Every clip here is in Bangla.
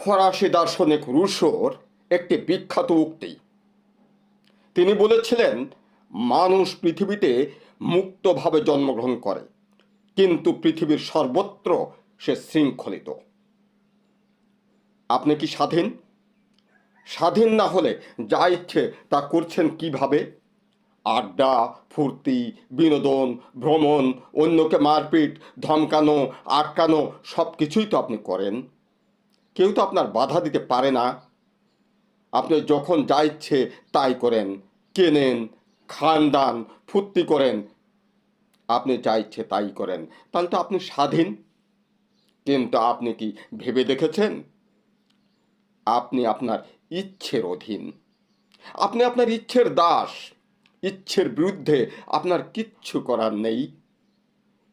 ফরাসি দার্শনিক রুশোর একটি বিখ্যাত উক্তি। তিনি বলেছিলেন, মানুষ পৃথিবীতে মুক্তভাবে জন্মগ্রহণ করে, কিন্তু পৃথিবীর সর্বত্র সে শৃঙ্খলিত। আপনি কি স্বাধীন? স্বাধীন না হলে যা ইচ্ছে তা করছেন কিভাবে? আড্ডা, ফুর্তি, বিনোদন, ভ্রমণ, অন্যকে মারপিট, ধমকানো, আটকানো, সব কিছুই তো আপনি করেন। কেউ তো আপনার বাধা দিতে পারে না। আপনি যখন যা ইচ্ছে তাই করেন, কেনেন, খান, দান, ফুর্তি করেন, আপনি যা ইচ্ছে তাই করেন। তাহলে তো আপনি স্বাধীন। কিন্তু আপনি কি ভেবে দেখেছেন, আপনি আপনার ইচ্ছের অধীন। আপনি আপনার ইচ্ছের দাস। ইচ্ছের বিরুদ্ধে আপনার কিচ্ছু করার নেই।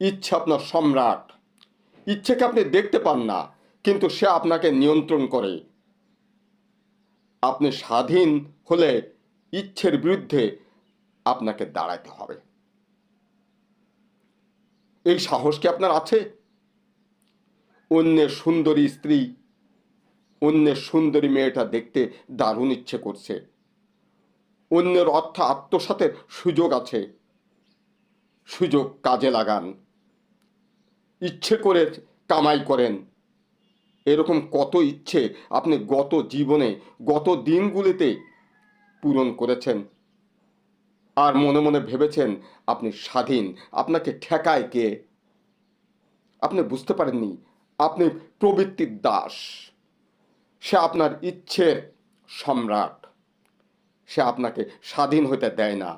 ইচ্ছে আপনার সম্রাট। ইচ্ছেকে আপনি দেখতে পান না, কিন্তু সে আপনাকে নিয়ন্ত্রণ করে। আপনি স্বাধীন হলে ইচ্ছের বিরুদ্ধে আপনাকে দাঁড়াতে হবে। এই সাহস কি আপনার আছে? অন্যের সুন্দরী স্ত্রী, অন্যের সুন্দরী মেয়েটা দেখতে দারুণ ইচ্ছে করছে, অন্যের অর্থ আত্মসাতের সুযোগ আছে, সুযোগ কাজে লাগান, ইচ্ছে করে কামাই করেন। এরকম কত ইচ্ছে আপনি গত জীবনে, গত দিনগুলিতে পূরণ করেছেন, আর মনে মনে ভেবেছেন আপনি স্বাধীন। আপনাকে ঠেকায় কে? আপনি বুঝতে পারেননি আপনি প্রবৃত্তির দাস। সে আপনার ইচ্ছের সম্রাট। সে আপনাকে স্বাধীন হতে দেয় না।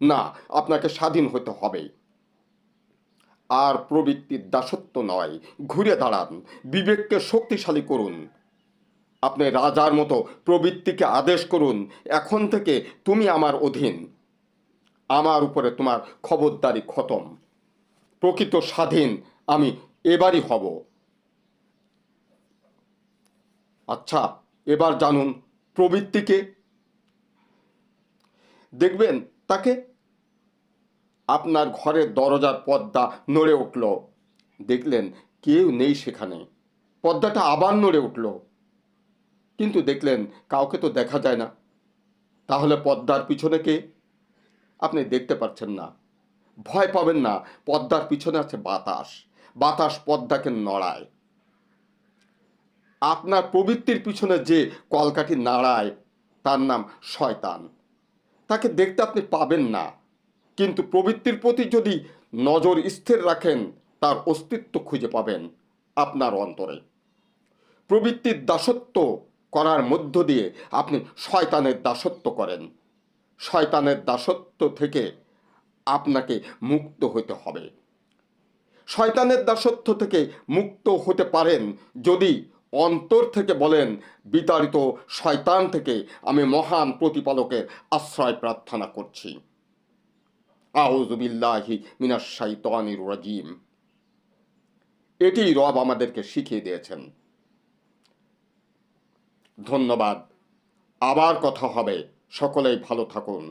না, আপনাকে স্বাধীন হতে হবে। আর প্রবৃত্তির দাসত্ব নয়, ঘুরে দাঁড়ান, বিবেককে শক্তিশালী করুন। আপনি রাজার মতো প্রবৃত্তিকে আদেশ করুন, এখন থেকে তুমি আমার অধীন, আমার উপরে তোমার খবরদারি খতম। প্রকৃত স্বাধীন আমি এবারই হব। আচ্ছা, এবার জানুন প্রবৃত্তিকে। দেখবেন তাকে আপনার ঘরের দরজার পর্দা নড়ে উঠল, দেখলেন কেউ নেই সেখানে, পর্দাটা আবার নড়ে উঠল, কিন্তু দেখলেন কাউকে তো দেখা যায় না। তাহলে পর্দার পিছনে কে? আপনি দেখতে পাচ্ছেন না। ভয় পাবেন না, পর্দার পিছনে আছে বাতাস। বাতাস পর্দাকে নড়ায়। আপনার প্রবৃত্তির পিছনে যে কলকাঠি নাড়ায় তার নাম শয়তান। তাকে দেখতে আপনি পাবেন না, কিন্তু প্রবৃত্তির প্রতি যদি নজর স্থির রাখেন তার অস্তিত্ব খুঁজে পাবেন আপনার অন্তরে। প্রবৃত্তির দাসত্ব করার মধ্য দিয়ে আপনি শয়তানের দাসত্ব করেন। শয়তানের দাসত্ব থেকে আপনাকে মুক্ত হতে হবে। শয়তানের দাসত্ব থেকে মুক্ত হতে পারেন যদি অন্তর থেকে বলেন, বিতাড়িত শয়তান থেকে আমি মহান প্রতিপালকের আশ্রয় প্রার্থনা করছি। আউযু বিল্লাহি মিনাশ শাইতানির রাজিম। এটি রব আমাদেরকে শিখিয়ে দিয়েছেন। ধন্যবাদ। আবার কথা হবে। সকলেই ভালো থাকুন।